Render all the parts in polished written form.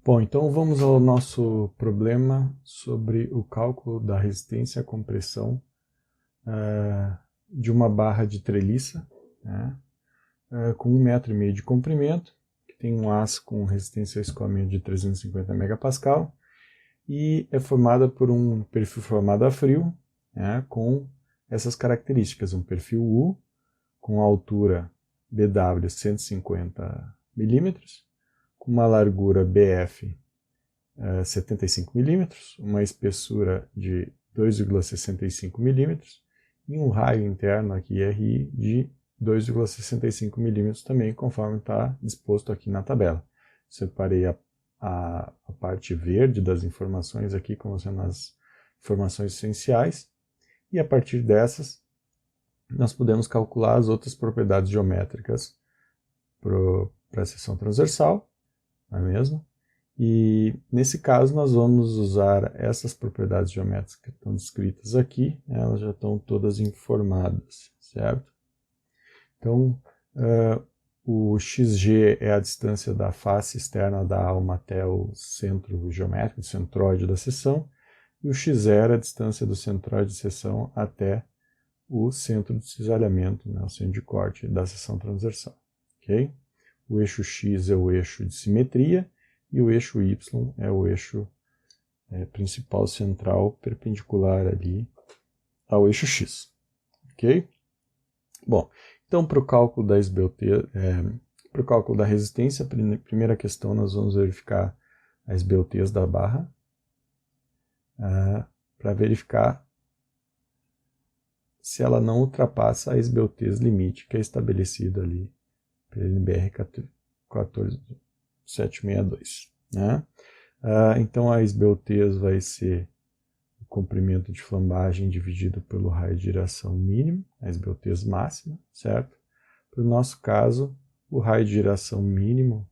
Bom, então vamos ao nosso problema sobre o cálculo da resistência à compressão de uma barra de treliça, né, com 1,5 m de comprimento, que tem um aço com resistência ao escoamento de 350 MPa e é formada por um perfil formado a frio, né, com essas características, um perfil U com altura BW 150 mm, com uma largura BF 75 mm, uma espessura de 2,65 mm e um raio interno aqui RI de 2,65 mm também, conforme está disposto aqui na tabela. Separei a parte verde das informações aqui como sendo as informações essenciais, e a partir dessas nós podemos calcular as outras propriedades geométricas para a seção transversal, não é mesmo? E nesse caso nós vamos usar essas propriedades geométricas que estão descritas aqui, elas já estão todas informadas, certo? Então, o xg é a distância da face externa da alma até o centro geométrico, o centroide da seção, e o x0 é a distância do centroide de seção até o centro de cisalhamento, né, o centro de corte da seção transversal. Okay? O eixo x é o eixo de simetria, e o eixo y é o eixo principal central perpendicular ali ao eixo x. Ok? Bom, então para o cálculo da esbelteza, para o cálculo da resistência, a primeira questão nós vamos verificar a esbeltez da barra, para verificar se ela não ultrapassa a esbeltez limite que é estabelecida ali pela NBR 14762. Né? Então a esbeltez vai ser o comprimento de flambagem dividido pelo raio de giração mínimo, a esbeltez máxima, certo? Para o nosso caso, o raio de giração mínimo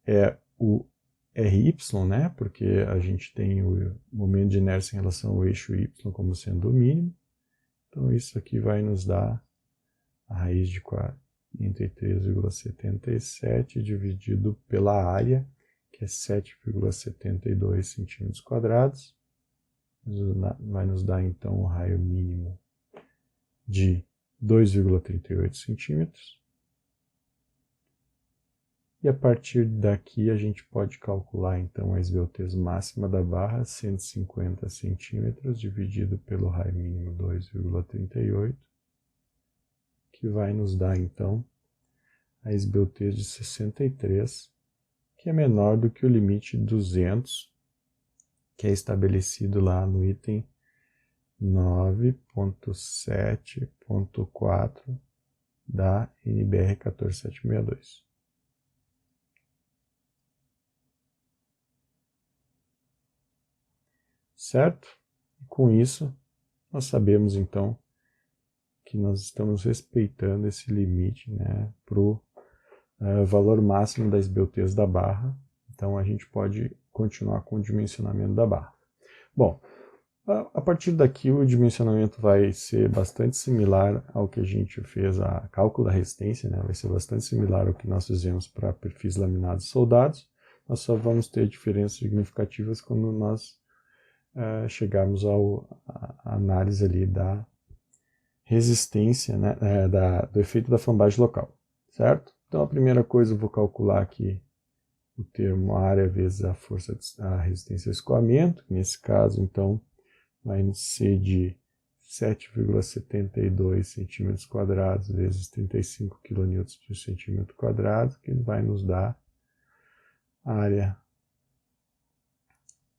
é o RY, né? Porque a gente tem o momento de inércia em relação ao eixo Y como sendo o mínimo. Então isso aqui vai nos dar a raiz de 43,77 dividido pela área, que é 7,72 centímetros quadrados. Vai nos dar então o raio mínimo de 2,38 centímetros. E a partir daqui a gente pode calcular então a esbeltez máxima da barra, 150 centímetros, dividido pelo raio mínimo 2,38, que vai nos dar então a esbeltez de 63, que é menor do que o limite de 200, que é estabelecido lá no item 9.7.4 da NBR 14762. Certo? Com isso, nós sabemos então que nós estamos respeitando esse limite, né, para o valor máximo da esbeltez da barra. Então a gente pode continuar com o dimensionamento da barra. Bom, a partir daqui o dimensionamento vai ser bastante similar ao que a gente fez a cálculo da resistência, né? Vai ser bastante similar ao que nós fizemos para perfis laminados soldados. Nós só vamos ter diferenças significativas quando nós chegarmos à análise ali da resistência, né, do efeito da flambagem local, certo? Então a primeira coisa eu vou calcular aqui o termo área vezes a força, a resistência ao escoamento, nesse caso então vai ser de 7,72 centímetros quadrados vezes 35 kN por centímetro quadrado, que vai nos dar a área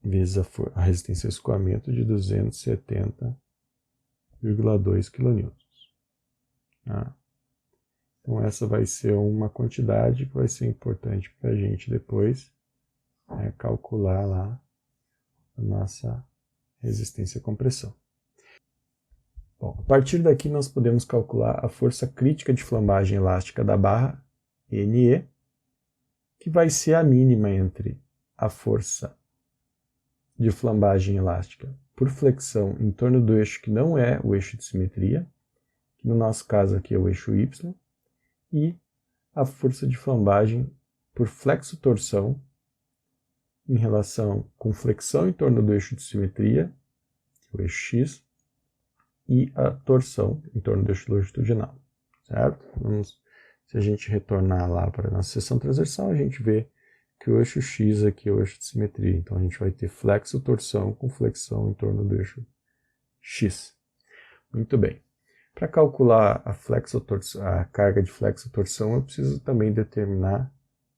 vezes a resistência ao escoamento de 270,2 kN. Tá? Então essa vai ser uma quantidade que vai ser importante para a gente depois calcular lá a nossa resistência à compressão. Bom, a partir daqui nós podemos calcular a força crítica de flambagem elástica da barra, NE, que vai ser a mínima entre a força de flambagem elástica por flexão em torno do eixo que não é o eixo de simetria, que no nosso caso aqui é o eixo Y, e a força de flambagem por flexo-torção em relação com flexão em torno do eixo de simetria, o eixo X, e a torção em torno do eixo longitudinal, certo? Se a gente retornar lá para a nossa seção transversal, a gente vê que o eixo X aqui é o eixo de simetria. Então a gente vai ter flexo-torção com flexão em torno do eixo X. Muito bem. Para calcular a carga de flexo-torção, eu preciso também determinar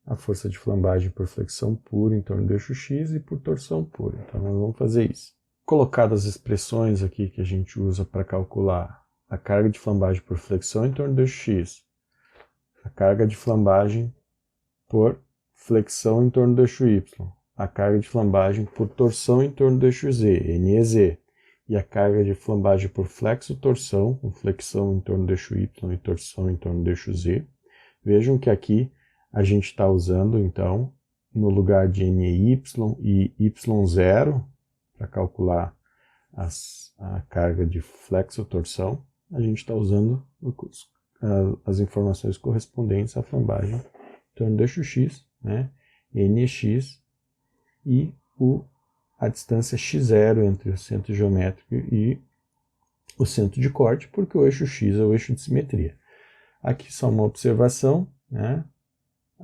a força de flambagem por flexão pura em torno do eixo X e por torção pura. Então nós vamos fazer isso. Colocadas as expressões aqui que a gente usa para calcular a carga de flambagem por flexão em torno do eixo X, a carga de flambagem por flexão em torno do eixo Y, a carga de flambagem por torção em torno do eixo Z, NEZ, e a carga de flambagem por flexo-torção, com flexão em torno do eixo Y e torção em torno do eixo Z. Vejam que aqui a gente está usando, então, no lugar de NEY e Y0, para calcular a carga de flexo-torção, a gente está usando as informações correspondentes à flambagem em torno do eixo X, né? NX e a distância x0 entre o centro geométrico e o centro de corte, porque o eixo X é o eixo de simetria. Aqui só uma observação, né?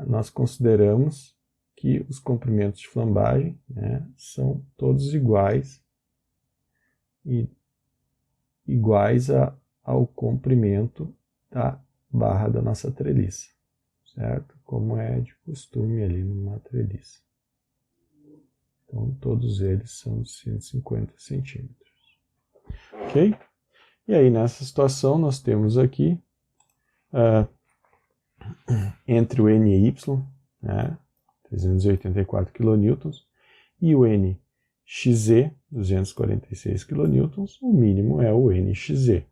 Nós consideramos que os comprimentos de flambagem, né, são todos iguais ao comprimento da barra da nossa treliça, certo? Como é de costume ali numa treliça. Então, todos eles são de 150 centímetros. Ok? E aí, nessa situação, nós temos aqui, entre o N e Y, né, 384 kN, e o NXZ, 246 kN, o mínimo é o NXZ.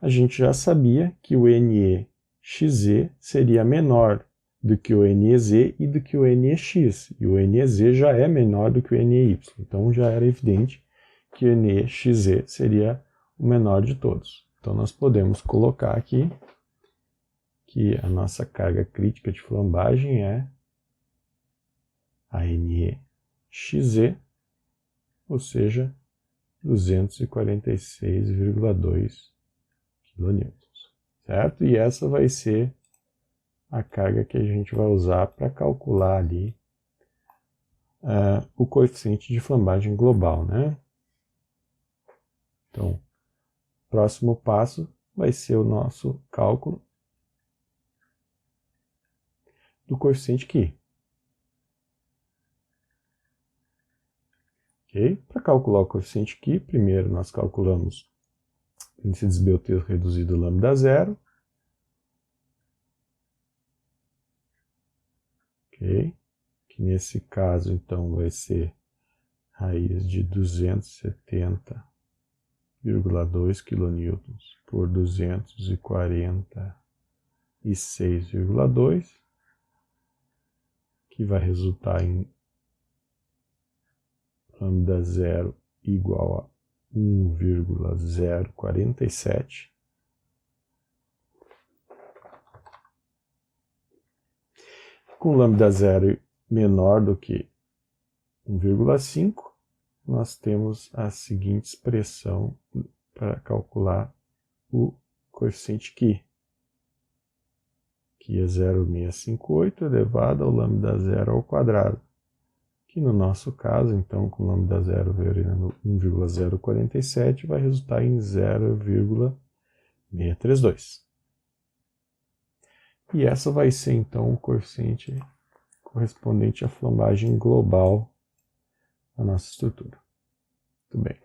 A gente já sabia que o NEXZ seria menor do que o NEZ e do que o NEX, e o NEZ já é menor do que o NEY, então já era evidente que o NEXZ seria o menor de todos. Então nós podemos colocar aqui que a nossa carga crítica de flambagem é a NEXZ, ou seja, 246,2 kN, certo? E essa vai ser a carga que a gente vai usar para calcular ali o coeficiente de flambagem global, né? Então, o próximo passo vai ser o nosso cálculo do coeficiente Qi. Okay? Para calcular o coeficiente Qi, primeiro nós calculamos o índice de desbelteo reduzido lambda zero. Okay? Que nesse caso, então, vai ser raiz de 270,2 kN por 246,2, que vai resultar em lambda zero igual a 1,047. Com lambda zero menor do que 1,5, nós temos a seguinte expressão para calcular o coeficiente Qi, que é 0,658 elevado ao lambda zero ao quadrado, que no nosso caso, então, com lambda zero variando 1,047, vai resultar em 0,632. E essa vai ser, então, o coeficiente correspondente à flambagem global da nossa estrutura. Muito bem.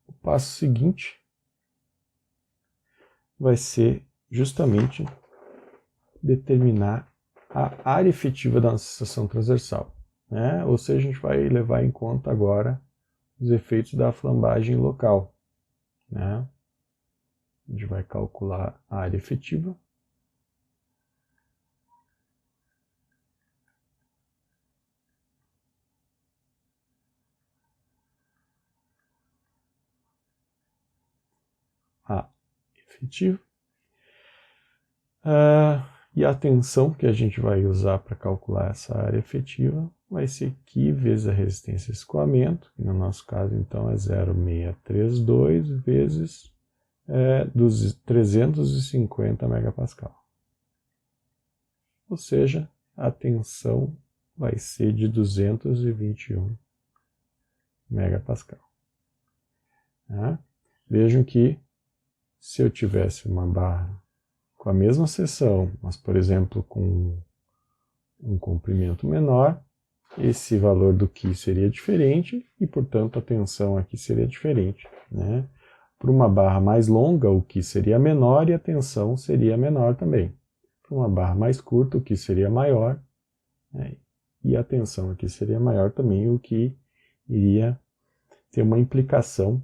O passo seguinte vai ser justamente determinar a área efetiva da nossa seção transversal, né? Ou seja, a gente vai levar em conta agora os efeitos da flambagem local, né? A gente vai calcular a área efetiva. A efetiva. E a tensão que a gente vai usar para calcular essa área efetiva vai ser Q vezes a resistência de escoamento, que no nosso caso então é 0,632 vezes dos 350 megapascal. Ou seja, a tensão vai ser de 221 megapascal. Tá? Vejam que se eu tivesse uma barra com a mesma seção, mas por exemplo com um comprimento menor, esse valor do Q seria diferente e portanto a tensão aqui seria diferente, né? Para uma barra mais longa, o Q seria menor e a tensão seria menor também. Para uma barra mais curta, o Q seria maior, né? E a tensão aqui seria maior também, o que iria ter uma implicação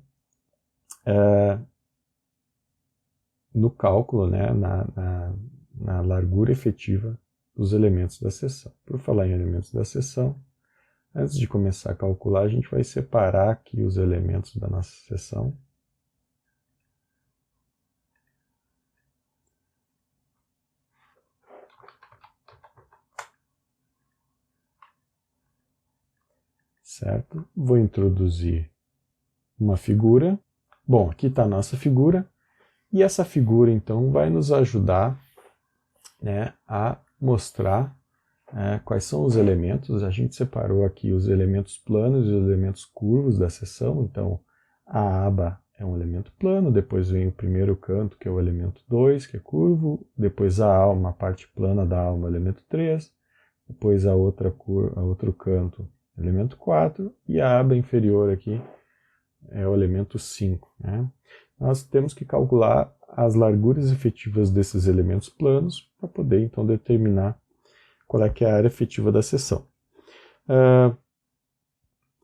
no cálculo, né, na largura efetiva dos elementos da seção. Por falar em elementos da seção, antes de começar a calcular, a gente vai separar aqui os elementos da nossa seção. Certo? Vou introduzir uma figura. Bom, aqui está a nossa figura. E essa figura, então, vai nos ajudar, né, a mostrar quais são os elementos. A gente separou aqui os elementos planos e os elementos curvos da seção. Então, a aba é um elemento plano, depois vem o primeiro canto, que é o elemento 2, que é curvo, depois a alma, a parte plana da alma, elemento 3, depois a outro canto, elemento 4, e a aba inferior aqui é o elemento 5. Né? Nós temos que calcular as larguras efetivas desses elementos planos para poder, então, determinar qual é que é a área efetiva da seção.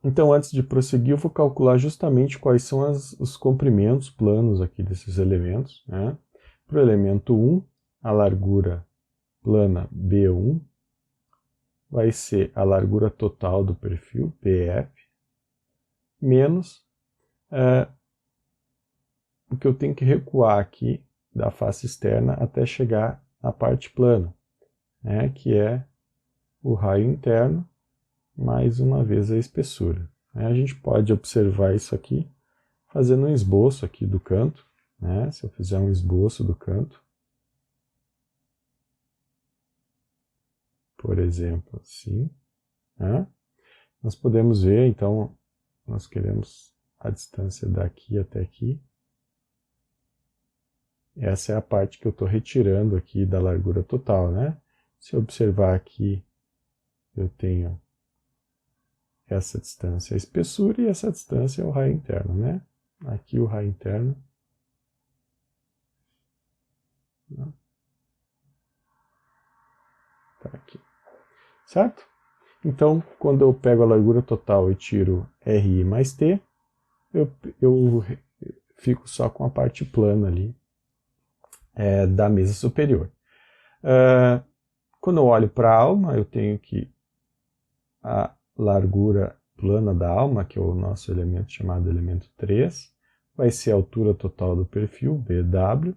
Então, antes de prosseguir, eu vou calcular justamente quais são os comprimentos planos aqui desses elementos. Né? Para o elemento 1, a largura plana B1 vai ser a largura total do perfil, BF, menos o que eu tenho que recuar aqui da face externa até chegar à parte plana, né? Que é o raio interno, mais uma vez a espessura. A gente pode observar isso aqui fazendo um esboço aqui do canto. Né? Se eu fizer um esboço do canto, por exemplo, assim, né? Nós podemos ver, então, nós queremos a distância daqui até aqui. Essa é a parte que eu estou retirando aqui da largura total. Né? Se eu observar aqui, eu tenho essa distância é a espessura e essa distância é o raio interno, né? Aqui o raio interno. Tá aqui. Certo? Então, quando eu pego a largura total e tiro RI mais T, eu fico só com a parte plana ali da mesa superior. Quando eu olho para a alma, eu tenho que a largura plana da alma, que é o nosso elemento chamado elemento 3, vai ser a altura total do perfil, BW.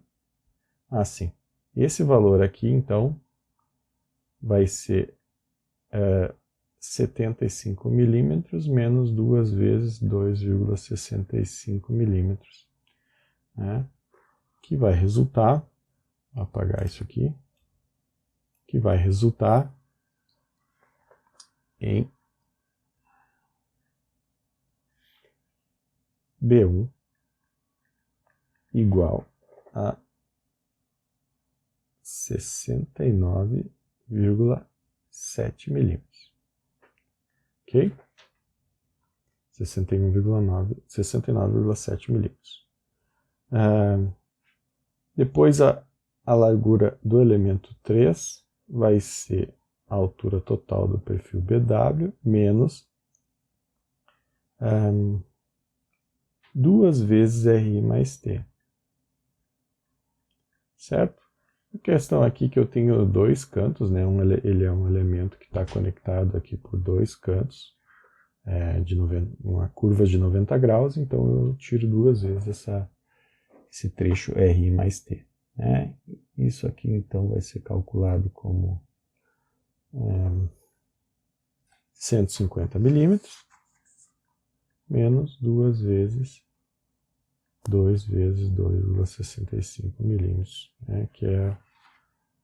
Assim, esse valor aqui, então, vai ser 75 milímetros menos 2 vezes 2,65 milímetros, né? Que vai resultar, vou apagar isso aqui, que vai resultar em B1 igual a 69,7 milímetros. Ok? 69,7 milímetros. Depois a largura do elemento 3 vai ser a altura total do perfil BW menos 2 vezes RI mais T. Certo? A questão aqui é que eu tenho dois cantos, né? Ele é um elemento que está conectado aqui por dois cantos, uma curva de 90 graus, então eu tiro duas vezes esse trecho RI mais T. né? Isso aqui então vai ser calculado como 150 milímetros menos 2 vezes 2,65 milímetros, né? Que é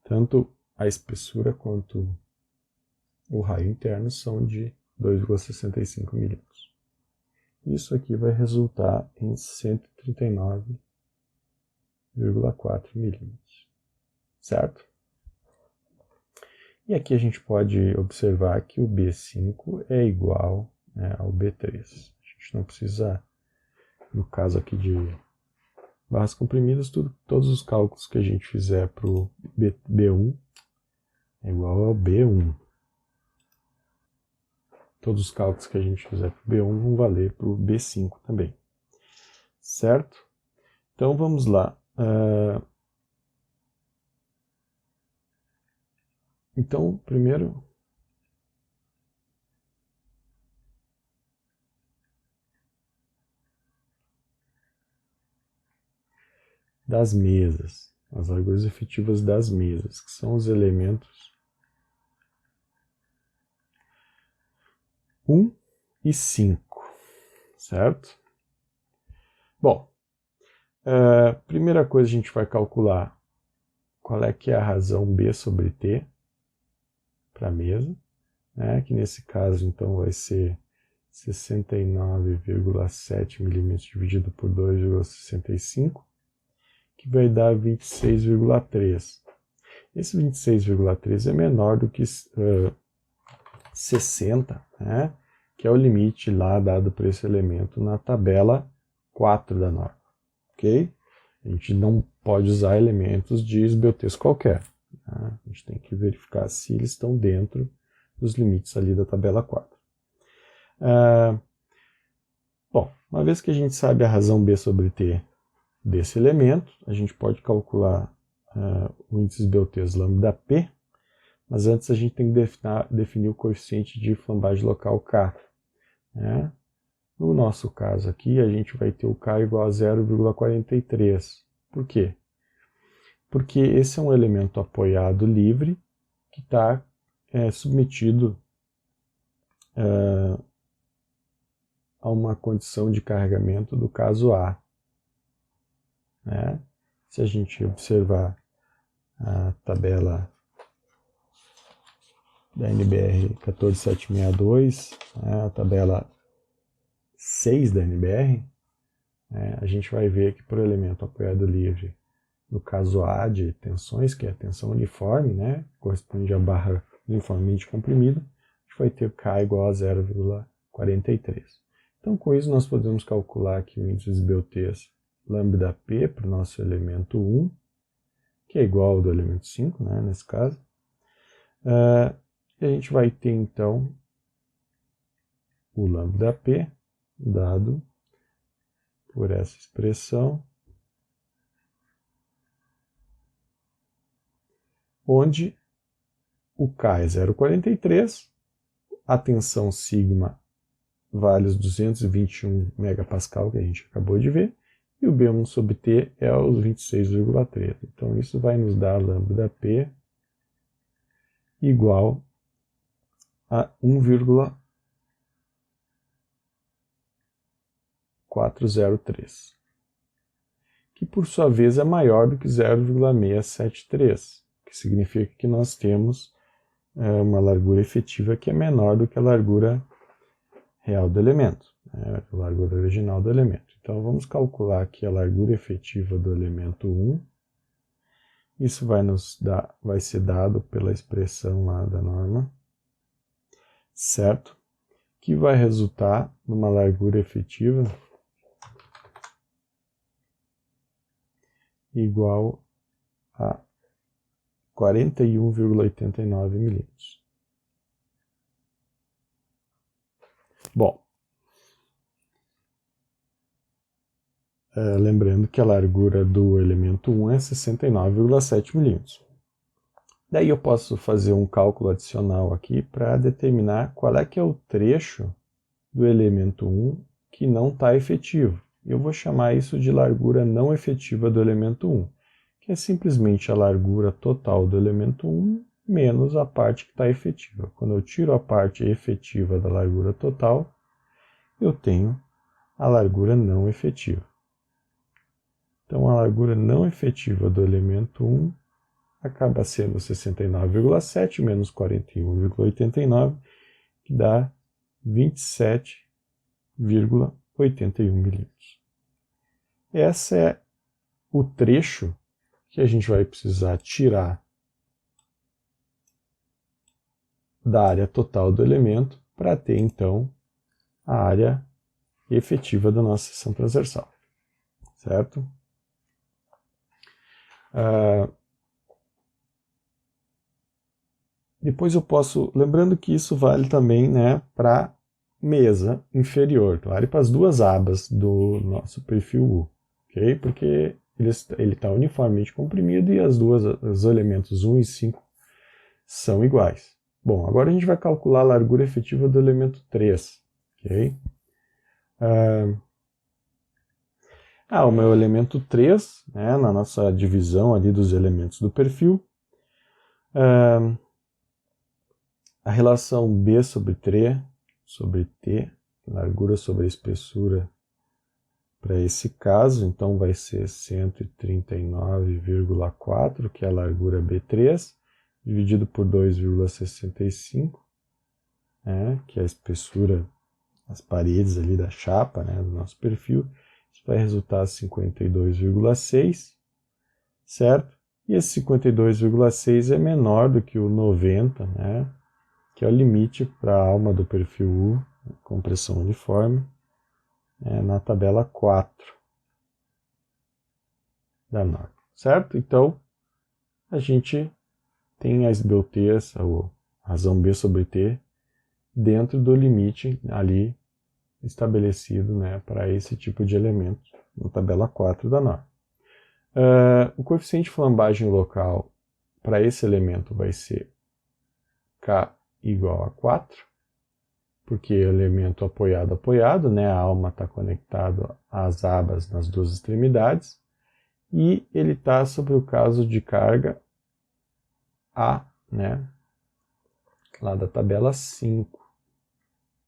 tanto a espessura quanto o raio interno são de 2,65 milímetros. Isso aqui vai resultar em 139,4 milímetros, certo? E aqui a gente pode observar que o B5 é igual, né, ao B3. A gente não precisa, no caso aqui de barras comprimidas, todos os cálculos que a gente fizer para o B1 é igual ao B1. Todos os cálculos que a gente fizer para o B1 vão valer para o B5 também. Certo? Então vamos lá. Então, primeiro, das mesas, as larguras efetivas das mesas, que são os elementos 1 e 5, certo? Bom, primeira coisa a gente vai calcular qual é que é a razão B sobre T para a mesa, né? Que nesse caso então vai ser 69,7 milímetros dividido por 2,65, que vai dar 26,3. Esse 26,3 é menor do que 60, né? Que é o limite lá dado para esse elemento na tabela 4 da norma. Ok? A gente não pode usar elementos de esbeltez qualquer. Tá? A gente tem que verificar se eles estão dentro dos limites ali da tabela 4. Bom, uma vez que a gente sabe a razão B sobre T desse elemento, a gente pode calcular o índice esbeltez lambda P, mas antes a gente tem que definir o coeficiente de flambagem local K. Né? No nosso caso aqui, a gente vai ter o K igual a 0,43. Por quê? Porque esse é um elemento apoiado livre que está submetido a uma condição de carregamento do caso A. Né? Se a gente observar a tabela da NBR 14762, a tabela 6 da NBR, a gente vai ver que por elemento apoiado livre, no caso A de tensões, que é a tensão uniforme, né, corresponde à barra uniformemente comprimida, a gente vai ter K igual a 0,43. Então, com isso, nós podemos calcular aqui o índice de esbeltez lambda P para o nosso elemento 1, que é igual ao do elemento 5, né, nesse caso. E a gente vai ter, então, o lambda P dado por essa expressão, onde o K é 0,43, a tensão sigma vale os 221 megapascal que a gente acabou de ver, e o B1 sobre T é os 26,3. Então isso vai nos dar lambda P igual a 1,403, que por sua vez é maior do que 0,673, que significa que nós temos uma largura efetiva que é menor do que a largura real do elemento, a largura original do elemento. Então vamos calcular aqui a largura efetiva do elemento 1. Isso vai ser dado pela expressão lá da norma, certo? Que vai resultar numa largura efetiva igual a 41,89 milímetros. Bom, lembrando que a largura do elemento 1 é 69,7 milímetros. Daí eu posso fazer um cálculo adicional aqui para determinar qual é que é o trecho do elemento 1 que não está efetivo. Eu vou chamar isso de largura não efetiva do elemento 1, que é simplesmente a largura total do elemento 1 menos a parte que está efetiva. Quando eu tiro a parte efetiva da largura total, eu tenho a largura não efetiva. Então, a largura não efetiva do elemento 1 acaba sendo 69,7 menos 41,89, que dá 27,81 milímetros. Esse é o trecho que a gente vai precisar tirar da área total do elemento para ter, então, a área efetiva da nossa seção transversal, certo? Depois eu posso, lembrando que isso vale também, né, para mesa inferior, vale para as duas abas do nosso perfil U, ok? Porque ele está uniformemente comprimido e os elementos 1 e 5 são iguais. Bom, agora a gente vai calcular a largura efetiva do elemento 3, ok? O meu elemento 3, né, na nossa divisão ali dos elementos do perfil, a relação B sobre T, largura sobre a espessura para esse caso, então vai ser 139,4, que é a largura B3, dividido por 2,65, né, que é a espessura das paredes ali da chapa, né, do nosso perfil. Isso vai resultar 52,6, certo? E esse 52,6 é menor do que o 90, né, que é o limite para a alma do perfil U, compressão uniforme, na tabela 4 da norma, certo? Então, a gente tem as BUTs, a razão B sobre T, dentro do limite ali estabelecido, né, para esse tipo de elemento, na tabela 4 da norma. O coeficiente de flambagem local para esse elemento vai ser K igual a 4, porque elemento apoiado, né, a alma está conectado às abas nas duas extremidades, e ele está sobre o caso de carga A, né, lá da tabela 5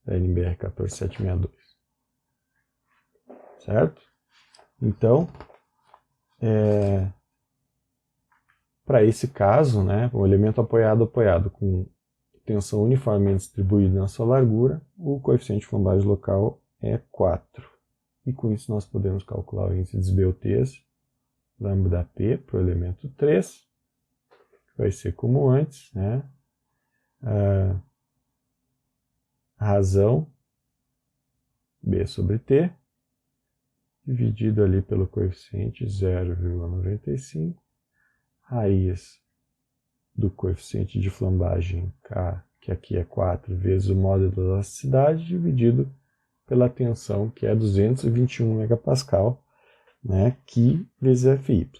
da NBR 14762. Certo? Então, para esse caso, né, o elemento apoiado com tensão uniformemente distribuída na sua largura, o coeficiente de flambagem local é 4. E com isso nós podemos calcular o índice de BUTs, lambda P para o elemento 3, que vai ser como antes, né? A razão B sobre T, dividido ali pelo coeficiente 0,95, raiz do coeficiente de flambagem K, que aqui é 4, vezes o módulo da elasticidade, dividido pela tensão, que é 221 MPa, né, Q vezes Fy.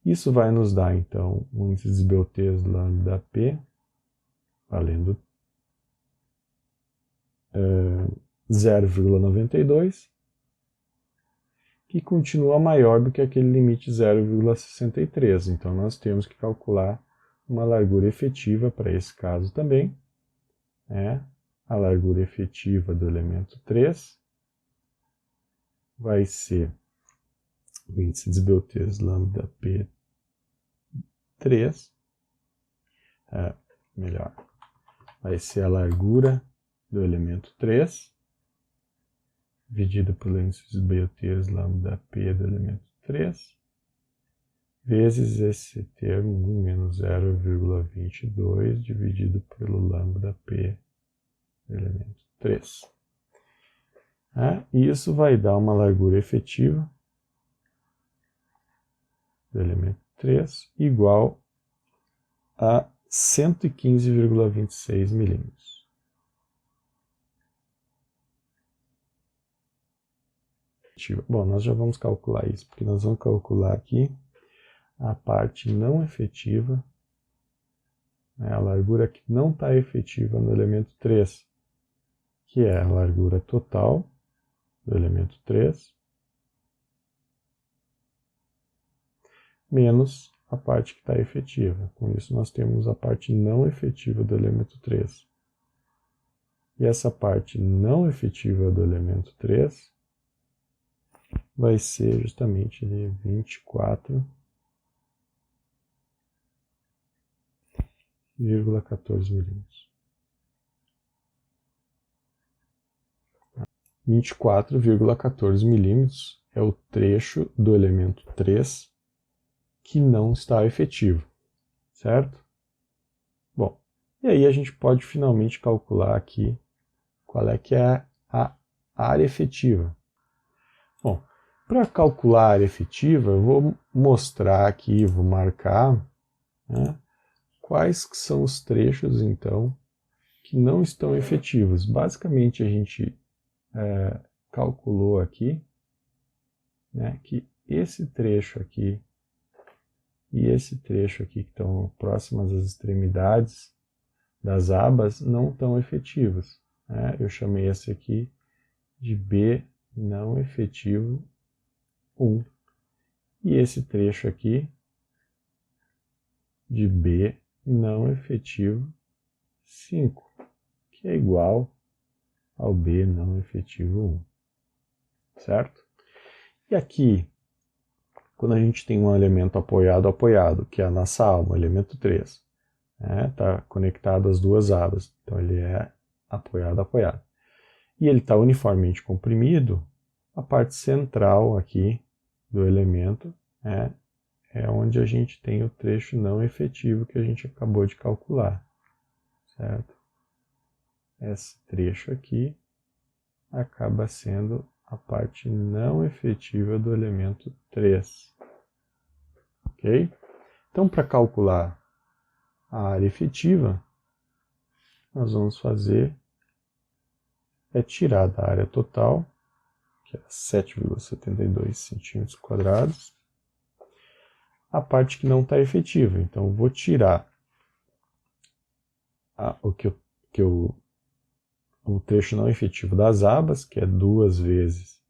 Isso vai nos dar, então, o índice de BUTs lambda P, valendo 0,92, que continua maior do que aquele limite 0,63. Então, nós temos que calcular uma largura efetiva para esse caso também. A largura efetiva do elemento 3 vai ser o índice de BUTs lambda P3, vai ser a largura do elemento 3, dividido pelo índice de BUTs lambda P do elemento 3, vezes esse termo 1 menos 0,22, dividido pelo lambda P do elemento 3. E isso vai dar uma largura efetiva do elemento 3 igual a 115,26 milímetros. Bom, nós já vamos calcular isso, porque nós vamos calcular aqui a parte não efetiva, né, a largura que não está efetiva no elemento 3, que é a largura total do elemento 3, menos a parte que está efetiva. Com isso, nós temos a parte não efetiva do elemento 3. E essa parte não efetiva do elemento 3 vai ser justamente de 24,14 milímetros. 24,14 milímetros é o trecho do elemento 3 que não está efetivo, certo? Bom, e aí a gente pode finalmente calcular aqui qual é que é a área efetiva. Bom, para calcular a área efetiva, eu vou mostrar aqui, vou marcar, né, quais são os trechos, então, que não estão efetivos. Basicamente, a gente calculou aqui, né, que esse trecho aqui e esse trecho aqui, que estão próximas às extremidades das abas, não estão efetivos. Né? Eu chamei esse aqui de B não efetivo 1. E esse trecho aqui de B não efetivo 5, que é igual ao B não efetivo 1. Certo? E aqui, quando a gente tem um elemento apoiado, que é a nossa alma, o elemento 3, está conectado às duas abas, então ele é apoiado. E ele está uniformemente comprimido, a parte central aqui do elemento é onde a gente tem o trecho não efetivo que a gente acabou de calcular, certo? Esse trecho aqui acaba sendo a parte não efetiva do elemento 3. Ok? Então, para calcular a área efetiva, nós vamos fazer tirar da área total, que é 7,72 centímetros quadrados, a parte que não está efetiva. Então, eu vou tirar o trecho não efetivo das abas, que é 2 vezes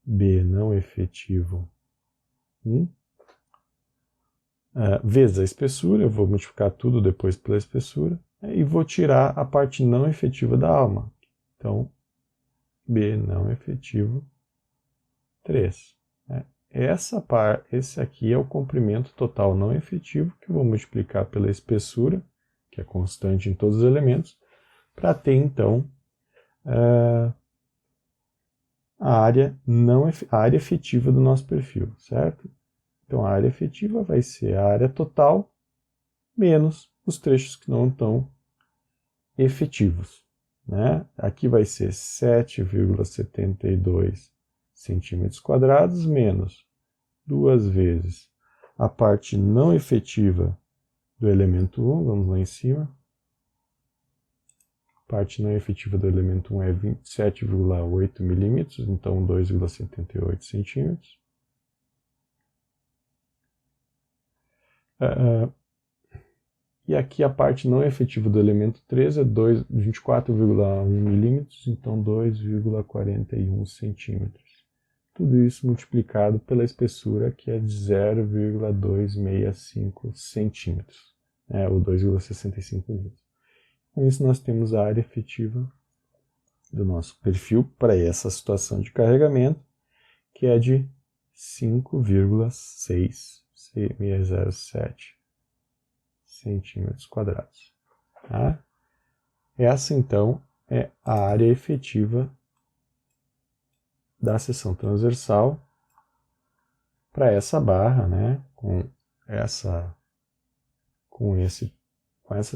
B não efetivo 1, vezes a espessura, eu vou multiplicar tudo depois pela espessura, e vou tirar a parte não efetiva da alma. Então, B não efetivo 3. Esse aqui é o comprimento total não efetivo, que eu vou multiplicar pela espessura, que é constante em todos os elementos, para ter, então, a área efetiva do nosso perfil, certo? Então, a área efetiva vai ser a área total menos os trechos que não estão efetivos. Né? Aqui vai ser 7,72 centímetros quadrados menos 2 vezes a parte não efetiva do elemento 1, vamos lá em cima. A parte não efetiva do elemento 1 é 27,8 milímetros, então 2,78 centímetros. E aqui a parte não efetiva do elemento 3 é 24,1 milímetros, então 2,41 centímetros. Tudo isso multiplicado pela espessura, que é de 0,265 centímetros, ou 2,65 milímetros. Com isso, nós temos a área efetiva do nosso perfil para essa situação de carregamento, que é de 5,6607 centímetros quadrados. Tá? Essa, então, é a área efetiva da seção transversal para essa barra, né, com essa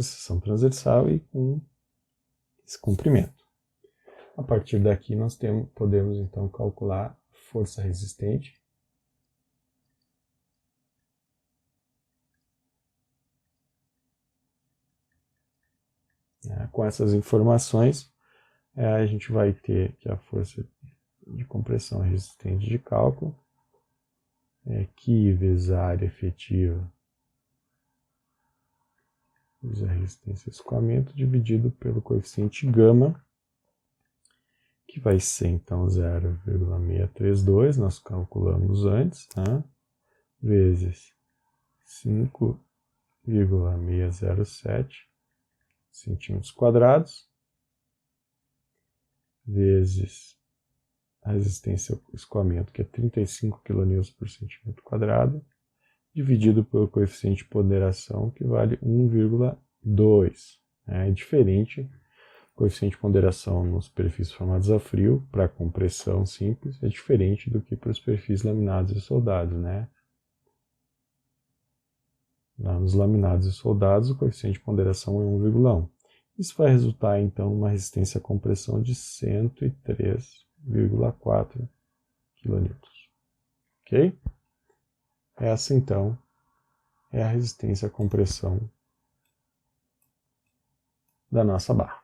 seção transversal e com esse comprimento. A partir daqui nós podemos então calcular força resistente. Com essas informações, a gente vai ter que a força de compressão resistente de cálculo é Q vezes a área efetiva vezes a resistência de escoamento dividido pelo coeficiente gama, que vai ser então 0,632, nós calculamos antes, vezes 5,607 centímetros quadrados, vezes a resistência ao escoamento, que é 35 kN por centímetro quadrado, dividido pelo coeficiente de ponderação, que vale 1,2. É diferente, o coeficiente de ponderação nos perfis formados a frio, para compressão simples, é diferente do que para os perfis laminados e soldados, né? Lá nos laminados e soldados, o coeficiente de ponderação é 1,1. Isso vai resultar, então, numa resistência à compressão de 103,4 kN. Ok? Essa, então, é a resistência à compressão da nossa barra.